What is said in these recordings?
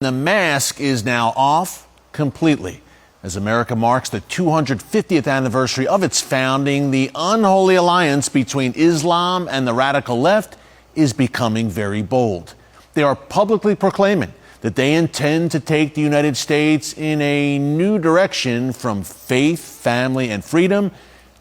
The mask is now off completely. As America marks the 250th anniversary of its founding, the unholy alliance between Islam and the radical left is becoming very bold. They are publicly proclaiming that they intend to take the United States in a new direction from faith, family, and freedom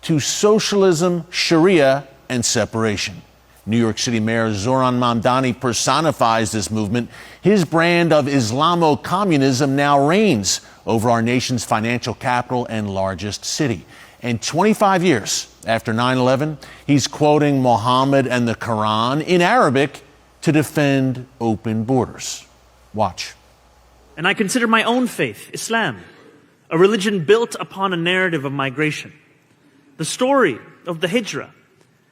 to socialism, Sharia, and separation. New York City Mayor Zohran Mamdani personifies this movement. His brand of Islamo-Communism now reigns over our nation's financial capital and largest city. And 25 years after 9/11, he's quoting Mohammed and the Koran in Arabic to defend open borders. Watch. And I consider my own faith, Islam, a religion built upon a narrative of migration. The story of the Hijrah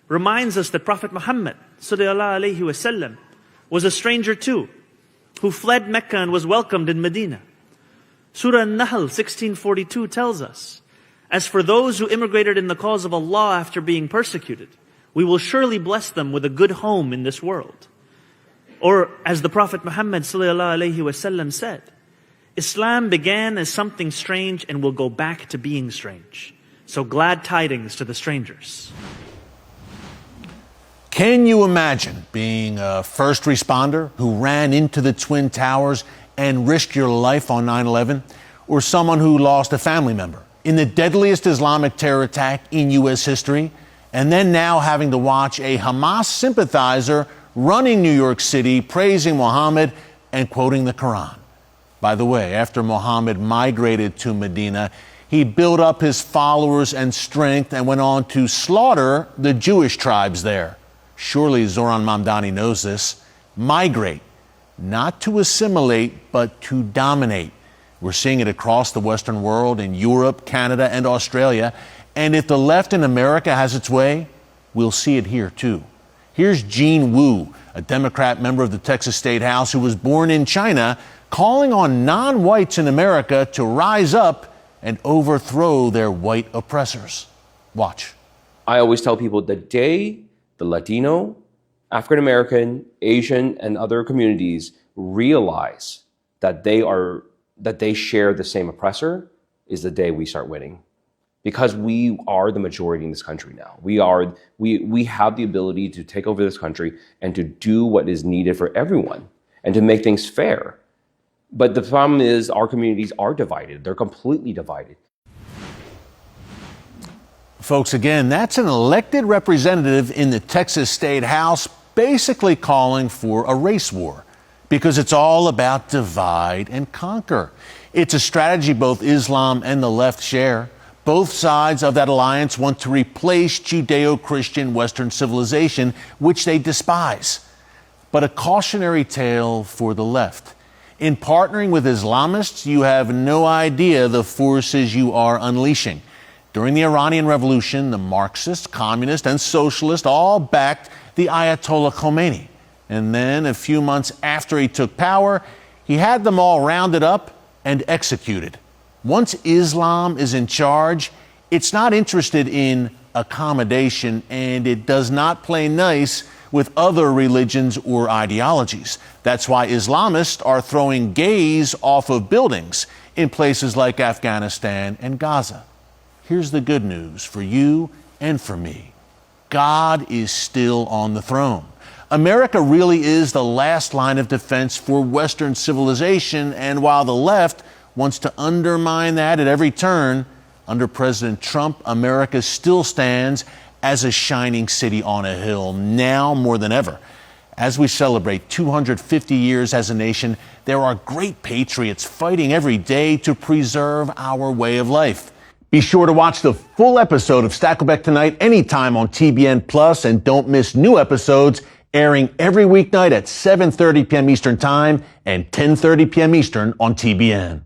reminds us that Prophet Mohammed ﷺ was a stranger too, who fled Mecca and was welcomed in Medina. Surah An-Nahl 1642 tells us, "As for those who immigrated in the cause of Allah after being persecuted, we will surely bless them with a good home in this world." Or as the Prophet Muhammad ﷺ said, Islam began as something strange and will go back to being strange. So glad tidings to the strangers. Can you imagine being a first responder who ran into the Twin Towers and risked your life on 9/11? Or someone who lost a family member in the deadliest Islamic terror attack in U.S. history, and then now having to watch a Hamas sympathizer running New York City, praising Mohammed and quoting the Quran? By the way, after Mohammed migrated to Medina, he built up his followers and strength and went on to slaughter the Jewish tribes there. Surely Zohran Mamdani knows this. Migrate, not to assimilate, but to dominate. We're seeing it across the Western world, in Europe, Canada, and Australia. And if the left in America has its way, we'll see it here too. Here's Jean Wu, a Democrat member of the Texas State House who was born in China, calling on non-whites in America to rise up and overthrow their white oppressors. Watch. I always tell people the day the Latino, African American, Asian, and other communities realize that they share the same oppressor is the day we start winning. Because we are the majority in this country now. We have the ability to take over this country and to do what is needed for everyone and to make things fair. But the problem is our communities are divided. They're completely divided. Folks, again, that's an elected representative in the Texas State House basically calling for a race war because it's all about divide and conquer. It's a strategy both Islam and the left share. Both sides of that alliance want to replace Judeo-Christian Western civilization, which they despise. But a cautionary tale for the left. In partnering with Islamists, you have no idea the forces you are unleashing. During the Iranian Revolution, the Marxists, communists, and socialists all backed the Ayatollah Khomeini. And then, a few months after he took power, he had them all rounded up and executed. Once Islam is in charge, it's not interested in accommodation, and it does not play nice with other religions or ideologies. That's why Islamists are throwing gays off of buildings in places like Afghanistan and Gaza. Here's the good news for you and for me. God is still on the throne. America really is the last line of defense for Western civilization, and while the left wants to undermine that at every turn, under President Trump, America still stands as a shining city on a hill, now more than ever. As we celebrate 250 years as a nation, there are great patriots fighting every day to preserve our way of life. Be sure to watch the full episode of Stackleback Tonight anytime on TBN Plus, and don't miss new episodes airing every weeknight at 7:30 p.m. Eastern Time and 10:30 p.m. Eastern on TBN.